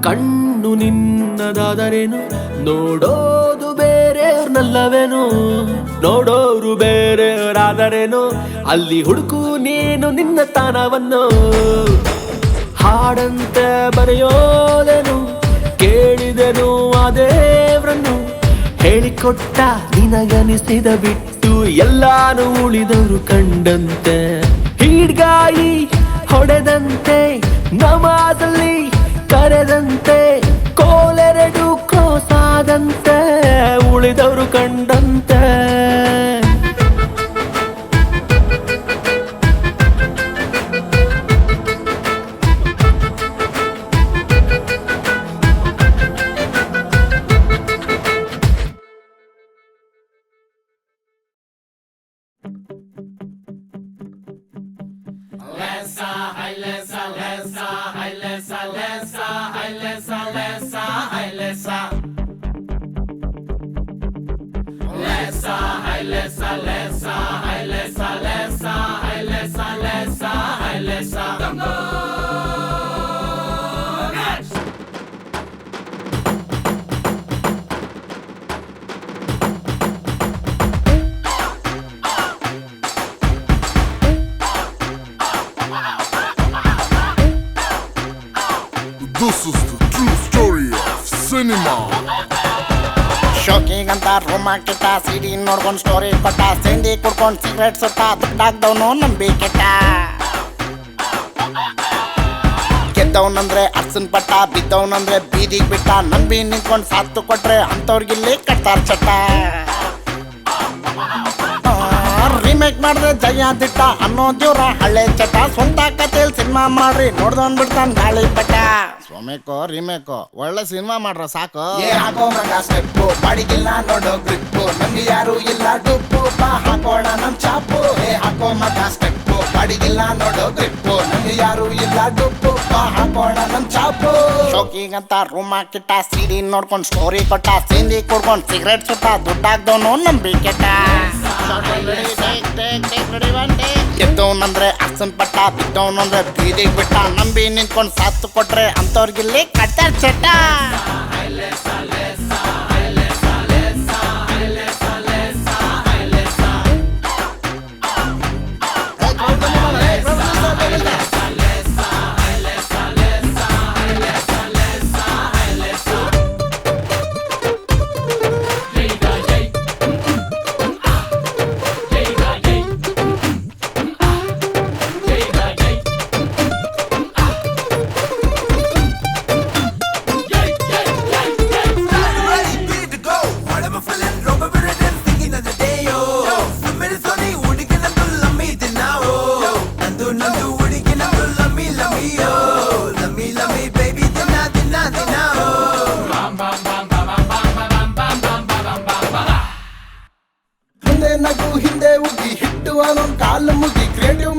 ಕಣ್ಣು ನಿನ್ನದಾದರೇನು ನೋಡೋದು ಬೇರೆಯವ್ರನ್ನಲ್ಲವೇನು, ನೋಡೋರು ಬೇರೆಯವರಾದರೇನು ಅಲ್ಲಿ ಹುಡುಕು ನೀನು ನಿನ್ನ ತಾನವನ್ನು. ಹಾಡಂತೆ ಬರೆಯೋದೆನು ಕೇಳಿದೆನು ಆ ದೇವ್ರನ್ನು, ಹೇಳಿಕೊಟ್ಟ ನಿನಗನಿಸಿದ ಬಿಟ್ಟು ಎಲ್ಲಾನು ಉಳಿದವರು ಕಂಡಂತೆ. ಹೀಡ್ಗಾಯಿ ಹೊಡೆದಂತೆ ನಮಾಜಲ್ಲಿ ಕರೆದಂತೆ, ಕೋಲೆರಡು ಕ್ರೋಸಾದಂತೆ ಉಳಿದವರು ಕಂಡಂತೆ. This is the true story of cinema. ಶೋಕಿಗಂತ ರೂಮ್ ಹಾಕಿಟ್ಟ, ಸಿಡಿ ನೋಡ್ಕೊಂಡ್ ಸ್ಟೋರಿ ಕೊಟ್ಟ, ಸಿಂಡಿ ಕುಡ್ಕೊಂಡ್ ಸಿಗರೇಟ್ ಸುಟ್ಟ, ದುಡ್ಡಾಗ್ದವನು ನಂಬಿಕೆಟ್ಟ. ಗೆದ್ದವನಂದ್ರೆ ಅರ್ಸನ್ ಪಟ್ಟ, ಬಿದ್ದವನಂದ್ರೆ ಬೀದಿಗೆ ಬಿಟ್ಟ, ನಂಬಿ ನಿಂತ್ಕೊಂಡ್ ಸಾತ್ತು ಕೊಟ್ರೆ ಅಂತವ್ರಿಗಿಲ್ಲಿ ಕಟ್ತಾರ ಚಟ್ಟ. ರಿಮೇಕ್ ಮಾಡಿದ್ರೆ ಜಯ ದಿಟ್ಟ ಅನ್ನೋ ದೇವ್ರ ಹಳ್ಳೆ ಚಟ, ಸ್ವಂತ ಕಥೆಯಲ್ಲಿ ಸಿನಿಮಾ ಮಾಡ್ರಿ ನೋಡ್ದವನ್ ಬಿಡ್ತಾನ ಗಾಳಿ ಪಟ್ಟ. ಸ್ವಾಮಿಕೋ ರಿಮೇಕೋ ಒಳ್ಳೆ ಸಿನಿಮಾ ಮಾಡ್ರ ಸಾಕು. ಹಾಕೋ ಮಗ ಸ್ಟೆಪ್ಪು, ಬಾಡಿಗಿಲ್ಲ ನೋಡೋ ಗ್ರಿಪ್ಪು, ನಮ್ಗೆ ಯಾರು ಇಲ್ಲ ಡುಪ್ಪು, ಬಾ ಹಾಕೋಣ ನಮ್ ಚಾಪು. ಹಾಕೋ ಮಗ ಸ್ಟೆಪ್ಪು, ಬಾಡಿಗಿಲ್ಲ ನೋಡೋ ಗ್ರಿಪ್ಪು, ನಮ್ಗೆ ಯಾರು ಇಲ್ಲ ಡುಪ್ಪು, ಬಾ ಹಾಕೋಣ ನಮ್ ಚಾಪು. ಶೋಕಿಗಂತ ರೂಮ್ ಹಾಕಿಟ್ಟ, ಸಿಡಿ ನೋಡ್ಕೊಂಡ್ ಸ್ಟೋರಿ ಕೊಟ್ಟ, ಸಿಂದಿ ಕುಡ್ಕೊಂಡ್ ಸಿಗರೇಟ್ ಸುಟ್ಟ, ದುಡ್ಡಾಗ್ದವನು ನಂಬಿಕೆಟ್ಟ. ಗೆದ್ದವನಂದ್ರೆ ಅರ್ಸನ್ ಪಟ್ಟ, ಬಿದ್ದವನಂದ್ರೆ ಬೀದಿಗೆ ಬಿಟ್ಟ, ನಂಬಿ ನಿಂತ್ಕೊಂಡ್ ಸಾತ್ತು ಕೊಟ್ರೆ ಅಂತವ್ರಿಗಿಲ್ಲಿ ಕಟ್ಟಾರ ಚಟ್ಟ.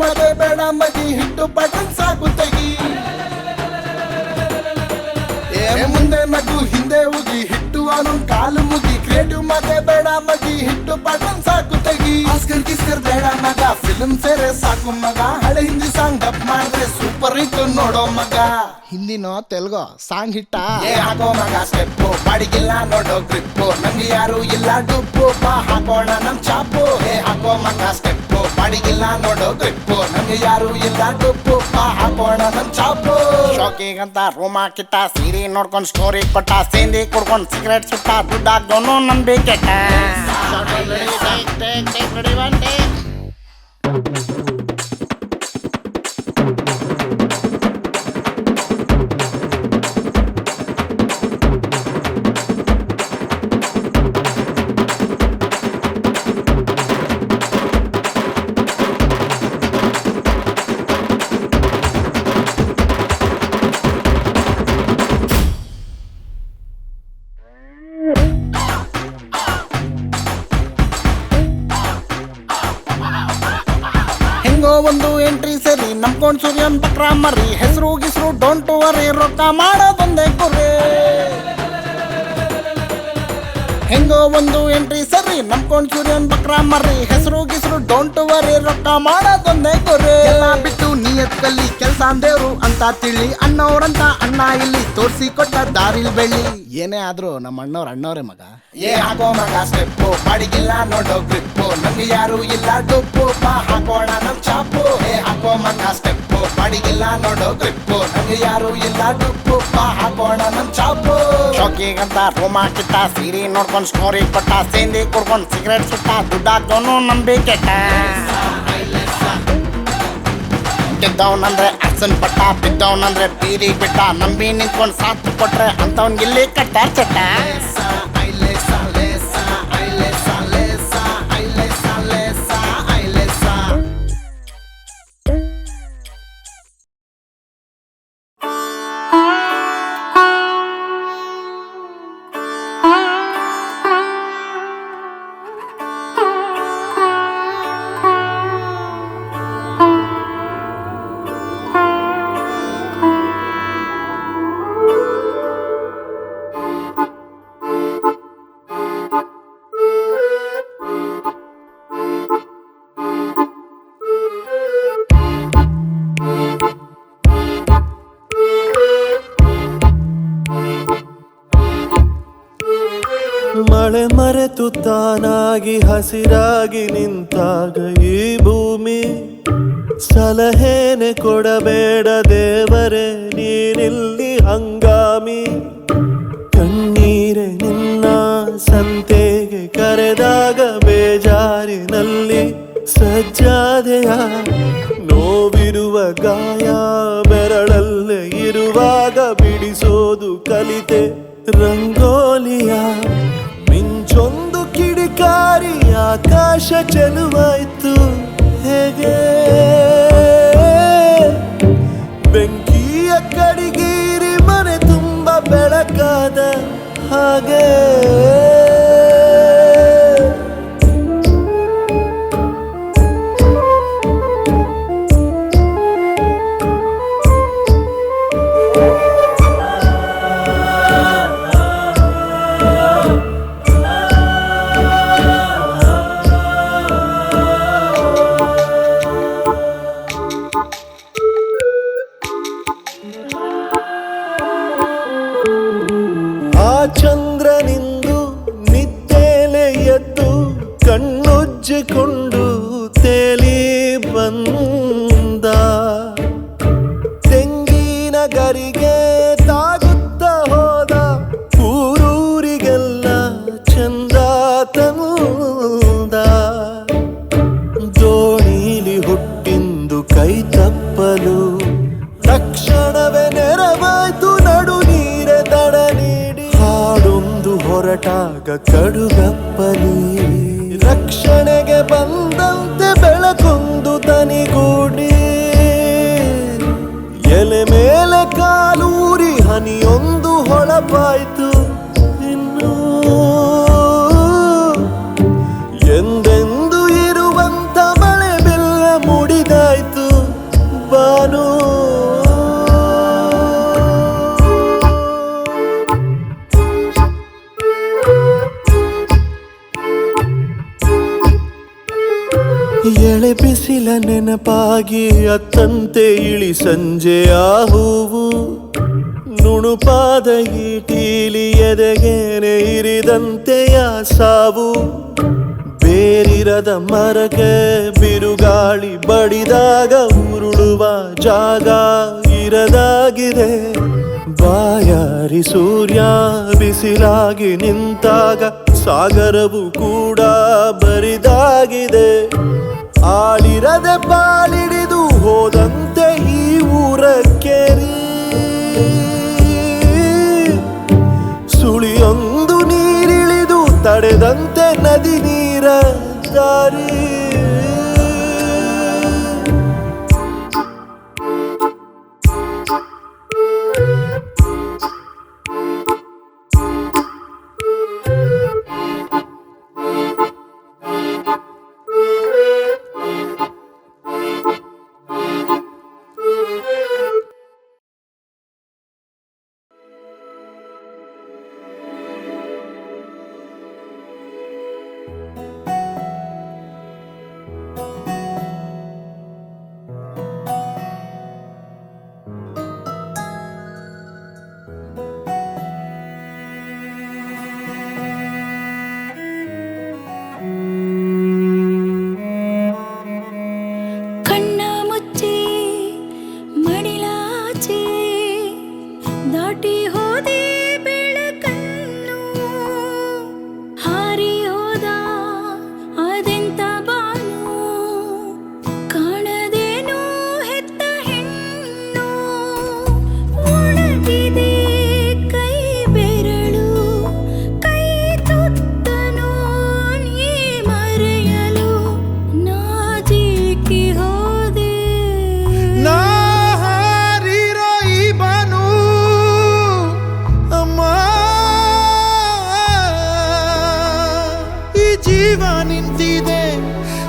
ಮದೆ ಬೇಡ ಮಗಿ ಹಿಟ್ಟು ಬಟನ್ ಸಾಕು ತೆಗಿ ಮುಂದೆ ನಗು ಹಿಂದೆ ಉಗಿ ಹಿಟ್ಟು ಅವನು ಕಾಲು ಮುಗಿ ಕ್ರಿಯೇಟಿವ್ ಮದೆ ಬೇಡ ಮಗಿ ಹಿಟ್ಟು ಬಟನ್ ಸಾಕು ತೆಗಿ ಆಸ್ಕರ್ ಗಿಸ್ಕರ್ ಬೇಡ ಮಗ ಫಿಲ್ಮ್ ಸೇರೆ ಸಾಕು ಮಗ ಹಳೆ ಹಿಂದಿ ಸಾಂಗ್ ಡಬ್ ಮಾಡಿದ್ರೆ ಸೂಪರ್ ಹಿಟ್ ನೋಡೋ ಮಗ ಹಿಂದಿನೋ ತೆಲುಗೋ ಸಾಂಗ್ ಹಿಟ್ಟ ಹಾಕೋ ಮಗ ಸ್ಟೆಪ್ಪು ಬಾಡಿಗಿಲ್ಲ ನೋಡೋ ಗ್ರಿಪ್ಪು ನಂಗೆ ಯಾರು ಇಲ್ಲ ಡುಪ್ಪು ಬಾ ಹಾಕೋಣ ನಮ್ ಚಾಪು ಹಾಕೋ ಮಗ ಸ್ಟೆಪ್ಪು ಬಾಡಿಗಿಲ್ಲ ನೋಡೋ ಗ್ರಿಪ್ಪು ನಂಗೆ ಯಾರು ಇಲ್ಲ ಡುಪ್ಪು ಬಾ ಹಾಕೋಣ ನಮ್ ಚಾಪು ಶೋಕಿಗಂತ ರೂಮ್ ಹಾಕಿಟ್ಟ ಸೀರೆ ನೋಡ್ಕೊಂಡ್ ಸ್ಟೋರಿ ಕೊಟ್ಟ ಸೇಂದಿ ಕುಡ್ಕೊಂಡ್ ಸಿಗರೇಟ್ ಸುಟ್ಟ ದುಡ್ಡಾಗ್ದೋನು ನಂಬಿಕೆ ಒಂದು ಎಂಟ್ರಿ ಸರಿ ನಂಬ್ಕೊಂಡ್ ಸೂರ್ಯನ್ ಬಕ್ರ ಮರಿ ಹೆಸರು ಗಿಸ್ರು ಡೋಂಟ್ ವರಿ ರೊಕ್ಕ ಮಾಡೋದೊಂದೇ ಗುರಿ ಹೆಂಗೋ ಒಂದು ಎಂಟ್ರಿ ಸರಿ ನಂಬ್ಕೊಂಡ್ ಸೂರ್ಯನ್ ಬಕ್ರ ಮರಿ ಹೆಸರು ಗಿಸ್ರು ಡೋಂಟ್ ವರಿ ರೊಕ್ಕ ಮಾಡೋದೊಂದೇ ಗುರಿ ಎಲ್ಲ ಬಿಟ್ಟು ನಿಯತ್ ಕಲ್ಲಿ ಕೆಲ್ಸ ಅಂದೇವ್ರು ಅಂತ ತಿಳಿ ಅಣ್ಣವ್ರಂತ ಅಣ್ಣ ಇಲ್ಲಿ ತೋರ್ಸಿ ಕೊಟ್ಟ ದಾರಿಲ್ ಬೆಳ್ಳಿ ಏನೇ ಆದ್ರೂ ನಮ್ಮ ಅಣ್ಣವ್ರೇ ಮಗ ಹಾಕೋ ಮಗ ಸ್ಟೆಪ್ಪು ಬಾಡಿಗಿಲ್ಲ ನೋಡೋ ಗ್ರಿಪ್ಪು ನಂಗೆ ಯಾರು ಇಲ್ಲ ಡುಪ್ಪು ಬಾ ಹಾಕೋಣ ನಮ್ ಚಾಪು ಹಾಕೋ ಮಗ ಸ್ಟೆಪ್ಪು ಬಾಡಿಗಿಲ್ಲ ನೋಡೋ ಗ್ರಿಪ್ಪು ನಂಗೆ ಯಾರು ಇಲ್ಲ ಡುಪ್ಪು ಬಾ ಹಾಕೋಣ ನಮ್ ಚಾಪು ಶೋಕಿಗಂತ ರೂಮ್ ಹಾಕಿಟ್ಟ ಸೀರೆ ನೋಡ್ಕೊಂಡ್ ಸ್ಟೋರಿ ಕೊಟ್ಟ ಸೇಂದಿ ಕುಡ್ಕೊಂಡ್ ಸಿಗರೇಟ್ ಸುಟ್ಟ ದುಡ್ಡಾಗ್ದೋನು ನಂಬಿಕೆ ಗೆದ್ದವನಂದ್ರೆ ಆಕ್ಸನ್ ಪಟ್ಟ ಬಿದ್ದವನಂದ್ರೆ ಬೀರಿ ಬಿಟ್ಟ ನಂಬಿ ನಿಂತ್ಕೊಂಡ್ ಸಾಥ್ ಕೊಟ್ರೆ ಅಂತವನ್ ಇಲ್ಲಿ ಕಟ್ಟಾರ ಚಟ್ಟ ಮಳೆ ಮರೆತು ತಾನಾಗಿ ಹಸಿರಾಗಿ ನಿಂತಾಗ ಈ ಭೂಮಿ ಸಲಹೆನೆ ಕೊಡಬೇಡ ದೇವರೇ ನೀನಿಲ್ಲಿ ಹಂಗಾಮಿ ಕಣ್ಣೀರೆ ನಿನ್ನ ಸಂತೆಗೆ ಕರೆದಾಗ ಬೇಜಾರಿನಲ್ಲಿ ಸಜ್ಜಾದೆಯ ನೋವಿರುವ ಗಾಯ ಬೆರಳಲ್ಲೇ ಇರುವಾಗ ಬಿಡಿಸೋದು ಕಲಿತೆ ರಂಗೋಲಿಯ ಮಿಂಚೊಂದು ಕಿಡಿಕಾರಿ ಆಕಾಶ ಚೆಲುವಾಯ್ತು ಹೇಗೆ ಬೆಂಕಿಯ ಕಡಿಗೀರಿ ಮನೆ ತುಂಬ ಬೆಳಕಾದ ಹಾಗೆ ಚಂದ್ರನಿಂದು ನಿದ್ದೆಲೆ ಎದ್ದು ಕಣ್ಣುಜ್ಜಿಕೊಂಡು ತೇಲಿ ಬಂದ ತೆಂಗಿನ ಗರಿಗೆ ತಾಗುತ್ತ ಹೋದ ಊರೂರಿಗೆಲ್ಲ ಚಂದ ತಂದ ದೋಣಿಲಿ ಹುಟ್ಟಿಂದು ಕೈ ತಪ್ಪಲು ತಕ್ಷಣವೇ ನೆರವಾಯ್ತು ನಡು ನೀರೆ ತಡ ನೀಡಿ ಹಾಡೊಂದು ಹೊರಟಾಗ ಕಡುಗಪ್ಪಲಿ ರಕ್ಷಣೆಗೆ ಬಂದಂತೆ ಬೆಳಕೊಂದು ತನಿಗೂಡಿ ಎಲೆ ಮೇಲೆ ಕಾಲೂರಿ ಹನಿಯೊಂದು ಹೊಳಪಾಯ್ತು ಇನ್ನು ಎಂದೆಂದು ಇರುವಂತ ಮಳೆ ಬೆಲ್ಲ ಮುಡಿದಾಯ್ತು ಕೋಗಿಲ ನೆನಪಾಗಿ ಅತ್ತಂತೆ ಇಳಿ ಸಂಜೆಯ ಹೂವು ನುಣುಪಾದ ಈಟೀಲಿ ಎದೆಗೇನೆ ಇರಿದಂತೆಯ ಸಾವು ಬೇರಿರದ ಮರಕ್ಕೆ ಬಿರುಗಾಳಿ ಬಡಿದಾಗ ಉರುಳುವ ಜಾಗ ಇರದಾಗಿದೆ ಬಾಯಾರಿ ಸೂರ್ಯ ಬಿಸಿಲಾಗಿ ನಿಂತಾಗ ಸಾಗರವು ಕೂಡ ಬರಿದಾಗಿದೆ ಆಳಿರದೆ ಬಾಳಿಡಿದು ಹೋದಂತೆ ಈ ಊರಕ್ಕೇರಿ ಸುಳಿಯೊಂದು ನೀರಿಳಿದು ತಡೆದಂತೆ ನದಿ ನೀರ ದಾರಿ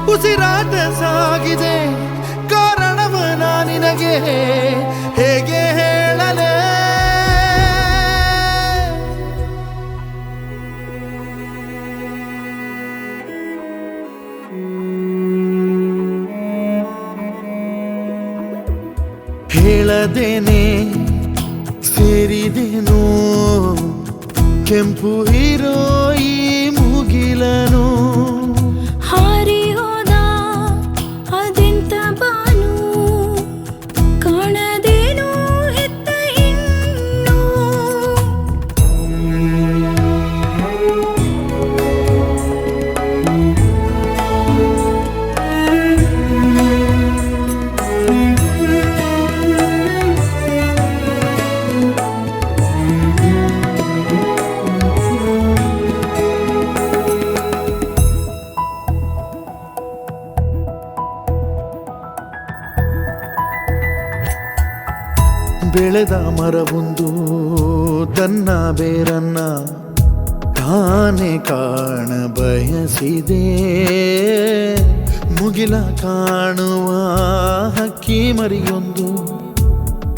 ಉಸಿರಾಟ ಸಾಗಿದೆ ಕಾರಣವ ನಿನಗೆ ಹೇಗೆ ಹೇಳಲೇ ಹೇಳದೇನೆ ಸೇರಿದೆನು ಕೆಂಪು ಹೀರೋ ಈ ಮುಗಿಲನು ಹಾರಿ ಹೋದ ಅದೆಂತ ಬಾನು ಕಾಣದೇನು ಹೆತ್ತ ಹೆಣ್ಣು ಬೆಳೆದ ಮರವೊಂದು ತನ್ನ ಬೇರನ್ನ ತಾನೇ ಕಾಣ ಬಯಸಿದೆ ಮುಗಿಲ ಕಾಣುವ ಹಕ್ಕಿ ಮರಿಯೊಂದು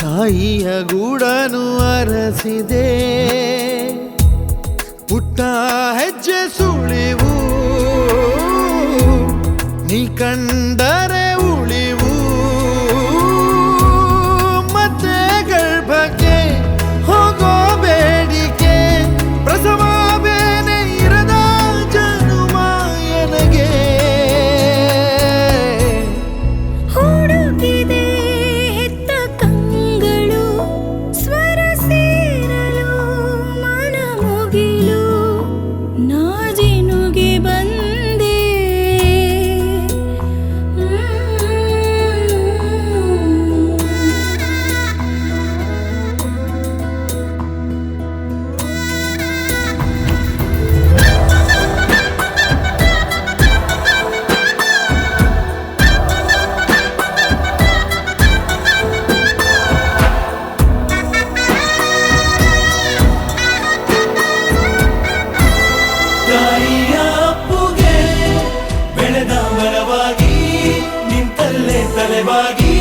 ತಾಯಿಯ ಗೂಡನು ಅರಸಿದೆ ಪುಟ್ಟ ಹೆಜ್ಜೆ ಸುಳಿವು ನೀ ಕಂಡರೆ ಉಳಿವು ಹೋಗೋ ಬೇಡಿಕೆ ಪ್ರಸವ ಬೇನೆ ಇರದ ಜನುಮ ಎನಗೆ ಹುಡುಕಿದೆ ಹೆತ್ತ ಕಂಗಳು ಸ್ವರ ಸೇರಲು ಮನ ಮುಗಿಲು ನಾಜಿನುಗೆ ಬಂದೆ ತಾಯಿಯ ಅಪ್ಪುಗೆ ಬೆಳೆದ ಮರವಾಗಿ ನಿಂತಲ್ಲೇ ತಲೆವಾಗಿ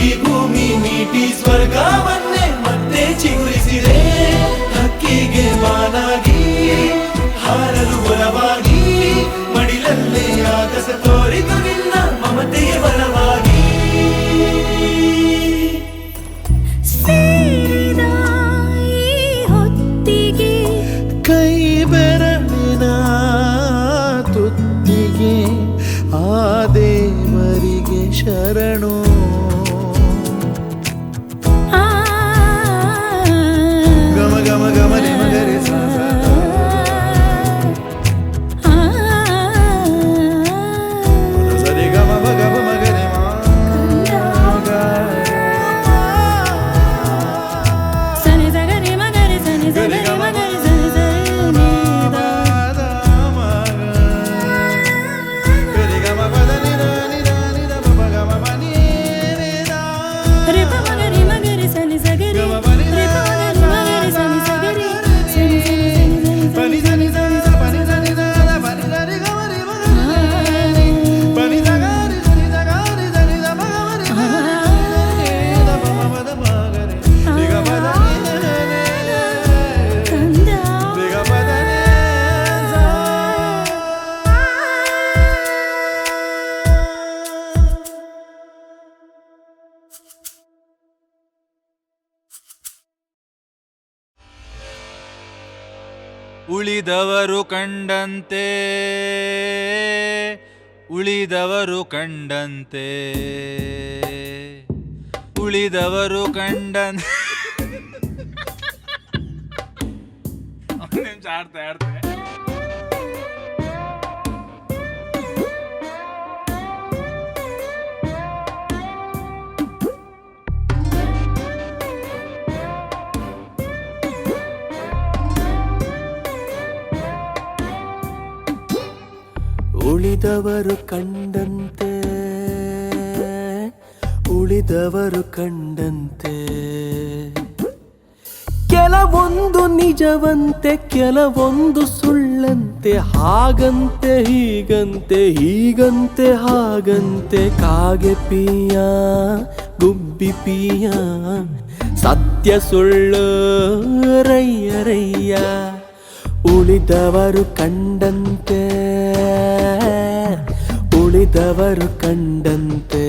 ಈ ಭೂಮಿ ಮೀಟಿ ಸ್ವರ್ಗವನ್ನೇ ಮತ್ತೆ ಚಿಗುರಿಸಿದೆ ಹಕ್ಕಿಗೆ ಮಾನಾಗಿ ಹಾರಲು ಬಲವಾಗಿ ಮಡಿಲಲ್ಲೇ ಆಗಸ ತೋರಿತು ನಿನ್ನ ಮಮತೆಯ ಬಲ ಉಳಿದವರು ಕಂಡಂತೆ ಉಳಿದವರು ಕಂಡಂತೆ ಉಳಿದವರು ಕಂಡಂತೆ ನಿಮಿಷ ಆಡ್ತೆ ಉಳಿದವರು ಕಂಡಂತೆ ಉಳಿದವರು ಕಂಡಂತೆ ಕೆಲವೊಂದು ನಿಜವಂತೆ ಕೆಲವೊಂದು ಸುಳ್ಳಂತೆ ಹಾಗಂತೆ ಹೀಗಂತೆ ಹೀಗಂತೆ ಹಾಗಂತೆ ಕಾಗೆ ಪಿಯ ಗುಬ್ಬಿ ಪಿಯ ಸತ್ಯ ಸುಳ್ಳು ರಯ್ಯ ರಯ್ಯ ಉಳಿದವರು ಕಂಡಂತೆ ಉಳಿದವರು ಕಂಡಂತೆ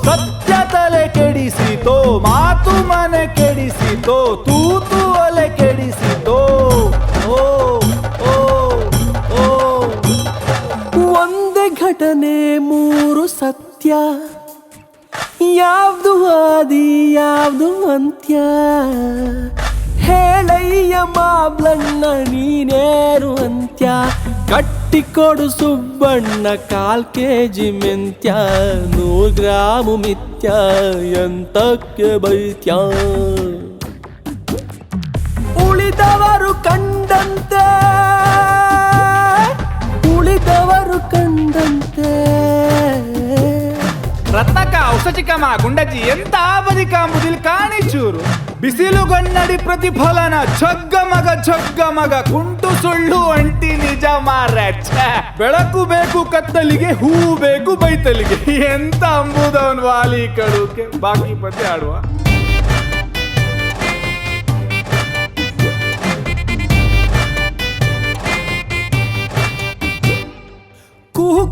ಸತ್ಯ ತಲೆ ಕೆಡಿಸಿತೋ ಮಾತು ಮನೆ ಕೆಡಿಸಿತೋ ತೂತು ಒಲೆ ಕೆಡಿಸಿತೋ ಓ ಓ ಓ ಒಂದೇ ಘಟನೆ ಮೂರು ಸತ್ಯ ಯಾವ್ದು ಆದಿ ಯಾವ್ದು ಅಂತ್ಯ ಹೇಳಯ್ಯ ಮಾಬ್ಲಣ್ಣ ನೀನೇರು ಅಂತ್ಯ ಕಟ್ಟಿಕೊಡು ಸುಬ್ಬಣ್ಣ 1/4 kg ಮೆಂತ್ಯ 100 ಗ್ರಾಮು ಮಿಥ್ಯ ಎಂತಕ್ಕೆ ಬೈತ್ಯ ಉಳಿದವರು ಕಂಡಂತೆ ಉಳಿದವರು ಕಂಡಂತೆ ರತ್ನಕ ಔಷಧಿಕಮ ಗುಂಡಜ್ಜಿ ಎಂತ ಬದಿಕ ಮುದಿಲ್ ಕಾಣಿಚೂರು ಬಿಸಿಲು ಗನ್ನಡಿ ಪ್ರತಿಫಲನ ಝಗ್ಗ ಮಗ ಕುಂಟು ಸುಳ್ಳು ಅಂಟಿ ನಿಜ ಮಾರ ಬೆಳಕು ಬೇಕು ಕತ್ತಲಿಗೆ ಹೂ ಬೇಕು ಬೈತಲಿಗೆ ಎಂತ ಅಂಬುದವನ್ ವಾಲಿ ಕಡುಕೆ ಬಾಕಿ ಪದ್ಯ ಆಡುವ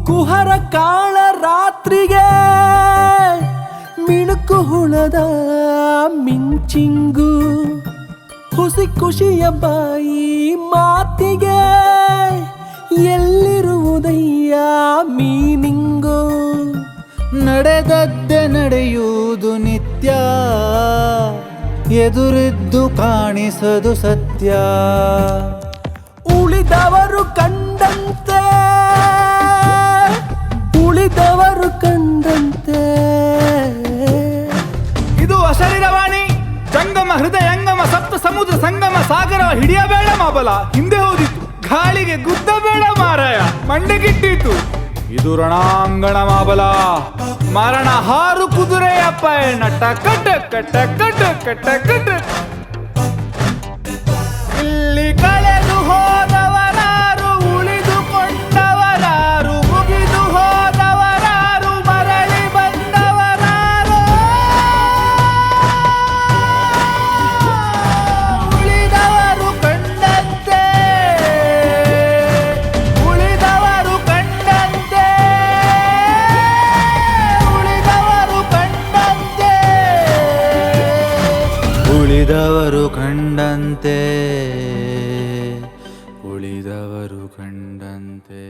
ಕುಹರ ಕಾಳ ರಾತ್ರಿಗೆ ಮಿಣುಕು ಹುಳದ ಮಿಂಚಿಂಗು ಹುಸಿ ಖುಷಿಯ ಬಾಯಿ ಮಾತಿಗೆ ಎಲ್ಲಿರುವುದಯ್ಯ ಮೀನಿಂಗು ನಡೆದದ್ದೆ ನಡೆಯುವುದು ನಿತ್ಯ ಎದುರಿದ್ದು ಕಾಣಿಸದು ಸತ್ಯ ಉಳಿದವರು ಕಂಡಂತೆ ಉಳಿದವರು ಕಂಡಂತೆ ಇದು ಅಶರೀರವಾಣಿ ಜಂಗಮ ಹೃದಯಂಗಮ ಸಪ್ತ ಸಮುದ್ರ ಸಂಗಮ ಸಾಗರ ಹಿಡಿಯಬೇಡ ಮಾಬಲ ಹಿಂದೆ ಹೋದಿತ್ತು ಗಾಳಿಗೆ ಗುದ್ದಬೇಡ ಮಾರಾಯ ಮಂಡೆಗಿಟ್ಟಿತು ಇದು ರಣಾಂಗಣ ಮಾಬಲ ಮರಣ ಹಾರು ಕುದುರೆಯ ಪಯಣ ಟಕ ಟಕ ಟಕ ಟಕ ಟಕ ಟಕ ಇಲ್ಲಿ ಕಳೆದು ಹೋದವರಾರು ಉಳಿದುಕೊಂಡವರಾರು ಮುಗಿದು ಹೋದವರಾರು ಮರಳಿ ಬಂದವರಾರು ಉಳಿದವರು ಕಂಡಂತೆ ಉಳಿದವರು ಕಂಡಂತೆ ಉಳಿದವರು ಕಂಡಂತೆ ಉಳಿದವರು ಕಂಡಂತೆ ಉಳಿದವರು ಕಂಡಂತೆ